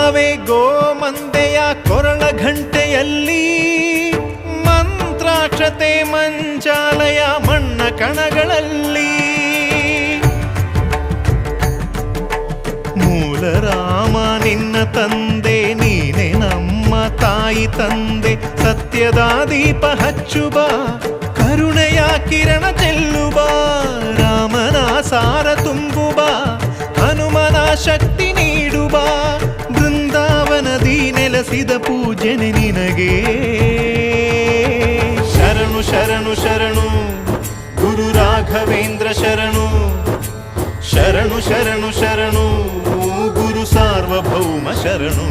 ನಾವೇ ಗೋಮಂದೆಯ ಕೊರಳ ಘಂಟೆಯಲ್ಲಿ, ಮಂತ್ರಾಕ್ಷತೆ ಮಂಚಾಲಯ ಮಣ್ಣ ಕಣಗಳಲ್ಲಿ. ಮೂಲ ರಾಮ ನಿನ್ನ ತಂದೆ, ನೀನೆ ನಮ್ಮ ತಾಯಿ ತಂದೆ. ಸತ್ಯದ ದೀಪ ಹಚ್ಚುವ, ಕರುಣೆಯ ಕಿರಣ ಚೆಲ್ಲುವ, ರಾಮನ ಸಾರ ತುಂಬುವ, ಹನುಮನ ಶಕ್ತಿ ನೀಡುವ. ಬೃಂದಾವನದಿ ನೆಲೆಸಿದ ಪೂಜನೆ ನಿನಗೆ. ಶರಣು ಶರಣು ಶರಣು ಗುರು ರಾಘವೇಂದ್ರ ಶರಣು. ಶರಣು ಶರಣು ಶರಣು ಗುರು ಸಾರ್ವಭೌಮ ಶರಣು.